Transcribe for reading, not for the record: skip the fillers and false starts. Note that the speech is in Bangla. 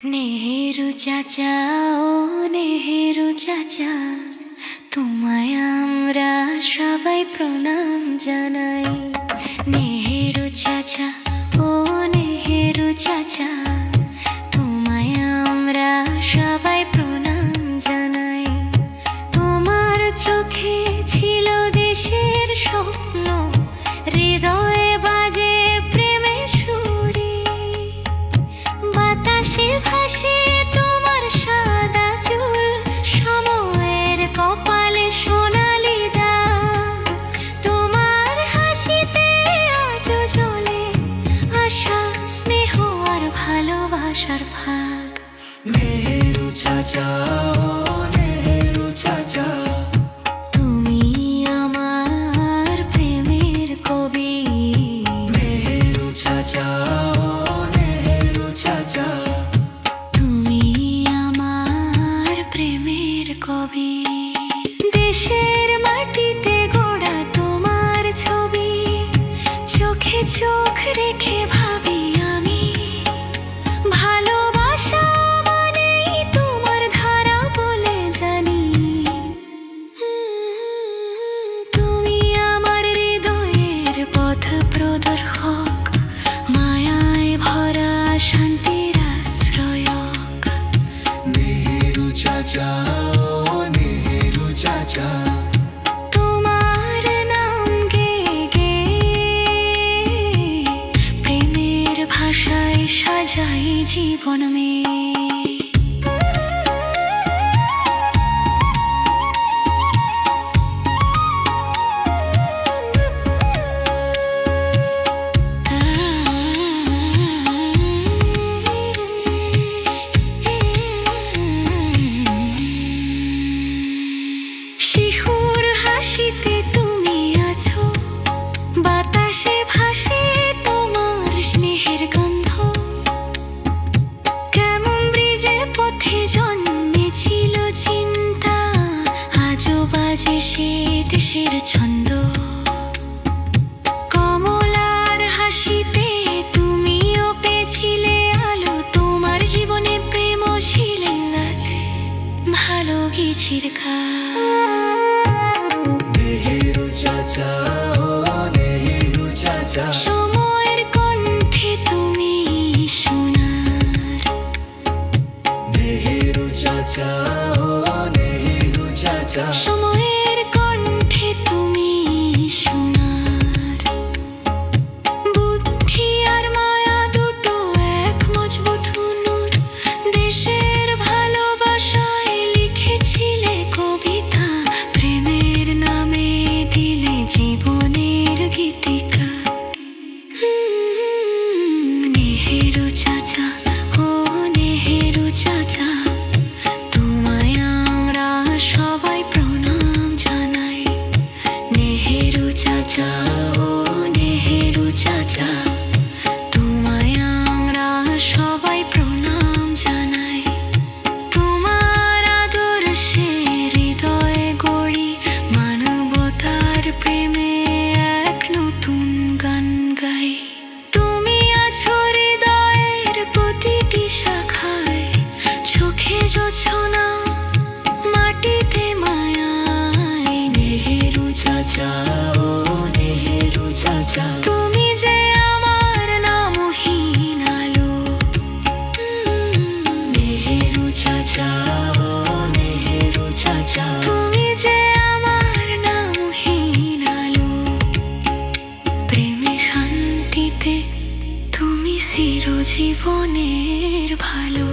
নেহেরু চাচা, ও নেহেরু চাচা, তোমায় আমরা সবাই প্রণাম জানাই। নেহেরু চাচা, ও নেহেরু চাচা, তোমায় আমরা সবাই প্রণাম জানাই। তোমার চোখে ছিল দেশের স্বপ্ন, হৃদয়ে বাজে প্রেমের সুরে, বাতাসে ভাসে তোমার সাদা চুল, সময়ের কপালে সোনালি দাগ। তোমার হাসিতে আজও জ্বলে আশা, স্নেহ আর ভালোবাসার ভাগ। নেহেরু চাচা, ও নেহেরু চাচা, তুমি আমার প্রেমের কবি। নেহেরু চাচা, ও নেহেরু চাচা, তুমি আমার প্রেমের কবি। দেশের মাটিতে গড়া তোমার ছবি, চোখে চোখ রেখে ভাবি আমি, ভালোবাসা মানেই তোমার ধারা বলে জানি। তুমি আমার হৃদয়ের পথ প্রদর্শক, মায়ায় ভরা শান্তির আশ্রয়ক। নেহেরু চাচা, ও নেহেরু চাচা, তোমার নাম গে গে প্রেমের ভাষায় সাজাই জীবন মেয়ে। শিশুর হাসিতে তুমি আছো, বাতাসে ভাসে তোমার স্নেহের গন্ধ। কেমন ব্রিজের পথে জন্মেছিল চিন্তা, আজও বাজে সে দেশের ছন্দ। কমলার হাসিতে তুমিও পেয়েছিলে আলো, তোমার জীবনে প্রেম ছিলে ভালো গেছির খা। নেহেরু চাচা, ও নেহেরু চাচা, সময়ের কণ্ঠে তুমি সোনার। নেহেরু চাচা, ও নেহেরু চাচা, সময়ের কণ্ঠে তুমি সোনার। বুদ্ধি আর মায়া দুটো এক মজবুত নূর, দেশের ভালোবাসায় লিখেছিলে কবিতা, প্রেমের নামে দিলে জীবনের গীতিকা। নেহেরু চাচা, ও নেহেরু চাচা, তোমায় আমরা সবাই প্রণাম জানাই। নেহেরু চাচা, ও নেহেরু চাচা, তোমায় আমরা সবাই প্রণাম জানাই। তোমার আদর্শে হৃদয়ে গড়ি মানবতার প্রেমে এক নতুন গান গাই। তুমি আছো হৃদয়ের প্রতিটি শাখায়, চোখে জোছনা, মাটিতে মায়ায়। নেহেরু চাচা, ও নেহেরু চাচা, তুমি যে আমার নামহীন আলো। নেহেরু চাচা, ও নেহেরু চাচা, তুমি যে আমার নামহীন আলো। প্রেমে শান্তিতে তুমি চিরজীবনের ভালো।